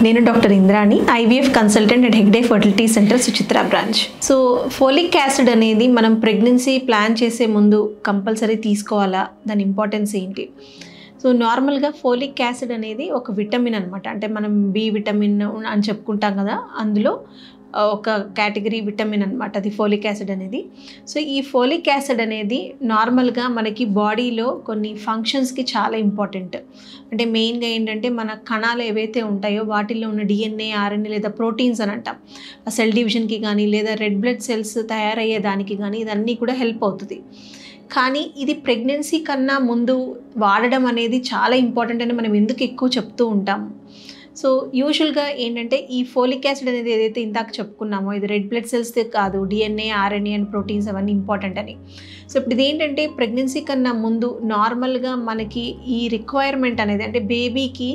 నేను doctor Indrani, IVF consultant at Hegde fertility centre Suchitra branch. So folic acid అనేది మనం pregnancy plan చేసే ముందు కంపల్సరీ తీసుకోవాలా, దాని ఇంపార్టెన్స్ ఏంటి? సో నార్మల్గా ఫోలిక్ యాసిడ్ అనేది ఒక విటమిన్ అనమాట. అంటే మనం బి విటమిన్ అని చెప్పుకుంటాం కదా, అందులో ఒక కేటగిరీ విటమిన్ అనమాట అది ఫోలిక్ యాసిడ్ అనేది. సో ఈ ఫోలిక్ యాసిడ్ అనేది నార్మల్గా మనకి బాడీలో కొన్ని ఫంక్షన్స్కి చాలా ఇంపార్టెంట్. అంటే మెయిన్గా ఏంటంటే మన కణాలు ఏవైతే ఉంటాయో వాటిల్లో ఉన్న డిఎన్ఏ, ఆర్ఎన్ఏ లేదా ప్రోటీన్స్ అని అంటాం, ఆ సెల్ డివిజన్కి కానీ లేదా రెడ్ బ్లడ్ సెల్స్ తయారయ్యే దానికి కానీ ఇదన్నీ కూడా హెల్ప్ అవుతుంది. కానీ ఇది ప్రెగ్నెన్సీ కన్నా ముందు వాడడం అనేది చాలా ఇంపార్టెంట్ అని మనం ఎందుకు ఎక్కువ చెప్తూ ఉంటాము. సో యూజువల్గా ఏంటంటే ఈ ఫోలిక్ యాసిడ్ అనేది ఏదైతే ఇందాక చెప్పుకున్నామో ఇది రెడ్ బ్లడ్ సెల్స్దే కాదు, డిఎన్ఏ, ఆర్ఎన్ఏ అండ్ ప్రోటీన్స్ అవన్నీ ఇంపార్టెంట్ అని. సో ఇప్పుడు ఇదేంటంటే ప్రెగ్నెన్సీ కన్నా ముందు నార్మల్గా మనకి ఈ రిక్వైర్మెంట్ అనేది అంటే బేబీకి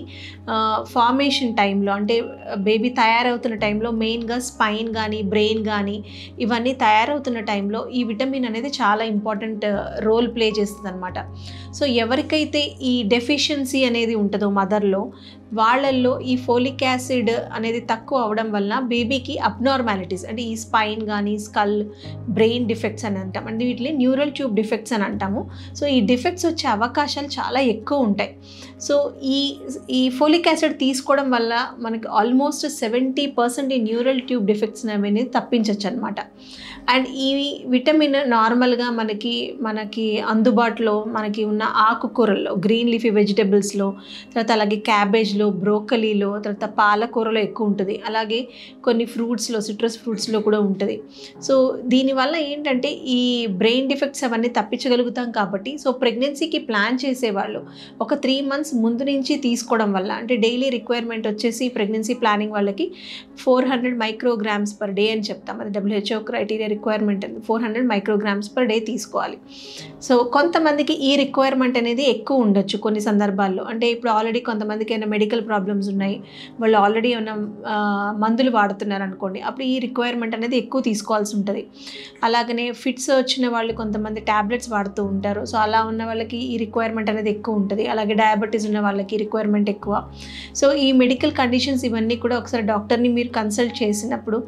ఫార్మేషన్ టైంలో అంటే బేబీ తయారవుతున్న టైంలో మెయిన్గా స్పైన్ కానీ బ్రెయిన్ కానీ ఇవన్నీ తయారవుతున్న టైంలో ఈ విటమిన్ అనేది చాలా ఇంపార్టెంట్ రోల్ ప్లే చేస్తుంది అనమాట. సో ఎవరికైతే ఈ డెఫిషియన్సీ అనేది ఉంటుందో మదర్లో, వాళ్ళల్లో ఈ ఫోలిక్ యాసిడ్ అనేది తక్కువ అవడం వలన బేబీకి అబ్నార్మాలిటీస్ అంటే ఈ స్పైన్ కానీ స్కల్, బ్రెయిన్ డిఫెక్ట్స్ అని అంటాం, అంటే వీటిని న్యూరల్ ట్యూబ్ డిఫెక్ట్స్ అని అంటాము. సో ఈ డిఫెక్ట్స్ వచ్చే అవకాశాలు చాలా ఎక్కువ ఉంటాయి. సో ఈ ఫోలిక్ యాసిడ్ తీసుకోవడం వల్ల మనకి ఆల్మోస్ట్ 70% ఈ న్యూరల్ ట్యూబ్ డిఫెక్ట్స్ అనేది తప్పించవచ్చు అనమాట. అండ్ ఈ విటమిన్ నార్మల్గా మనకి అందుబాటులో మనకి ఉన్న ఆకుకూరల్లో, గ్రీన్ లీఫీ వెజిటబుల్స్లో, తర్వాత అలాగే క్యాబేజ్లో, బ్రోకలీలో, తర్వాత పాలకూరలో ఎక్కువ ఉంటుంది. అలాగే కొన్ని ఫ్రూట్స్లో, సిట్రస్ ఫ్రూట్స్లో కూడా ఉంటుంది. సో దీనివల్ల ఏంటంటే ఈ బ్రెయిన్ డిఫెక్ట్స్ అవన్నీ తప్పించగలుగుతాం కాబట్టి సో ప్రెగ్నెన్సీకి ప్లాన్ చేసేవాళ్ళు ఒక 3 months ముందు నుంచి తీసుకోవడం వల్ల అంటే డైలీ రిక్వైర్మెంట్ వచ్చేసి ప్రెగ్నెన్సీ ప్లానింగ్ వాళ్ళకి 400 micrograms per day అని చెప్తాం. అది WHO క్రైటీరియా రిక్వైర్మెంట్ అండి, 400 micrograms per day తీసుకోవాలి. సో కొంతమందికి ఈ రిక్వైర్మెంట్ అనేది ఎక్కువ ఉండొచ్చు కొన్ని సందర్భాల్లో. అంటే ఇప్పుడు ఆల్రెడీ కొంతమందికి ఏమైనా మెడికల్ ప్రాబ్లమ్స్ ఉన్నాయి, వాళ్ళు ఆల్రెడీ ఏమైనా మందులు వాడుతున్నారు అనుకోండి, అప్పుడు ఈ రిక్వైర్మెంట్ అనేది ఎక్కువ తీసుకోవాల్సి ఉంటుంది. అలాగనే ఫిట్స్ వచ్చిన వాళ్ళు కొంతమంది ట్యాబ్లెట్స్ వాడుతూ ఉంటారు. సో అలా ఉన్న వాళ్ళకి ఈ రిక్వైర్మెంట్ అనేది ఎక్కువ ఉంటుంది. అలాగే డయాబెటీస్ ఉన్న వాళ్ళకి రిక్వైర్మెంట్ ఎక్కువ. సో ఈ మెడికల్ కండిషన్స్ ఇవన్నీ కూడా ఒకసారి డాక్టర్ని మీరు కన్సల్ట్ చేసినప్పుడు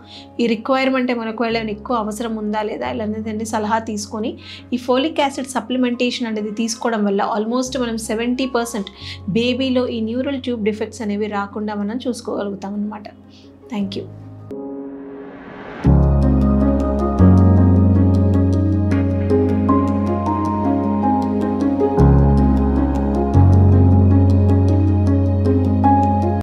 ఈ రిక్వైర్మెంట్ మనకు ఏమైనా ఎక్కువ అవసరం ఉందా లేదా ఇలా అనేది సలహా తీసుకొని ఈ ఫోలిక్ యాసిడ్ సప్లిమెంటేషన్ అనేది తీసుకోవడం వల్ల ఆల్మోస్ట్ మనం 70% బేబీలో ఈ న్యూరల్ ట్యూబ్ డిఫెక్ట్స్ అనేవి రాకుండా మనం చూసుకోగలుగుతాం అన్నమాట. Thank you.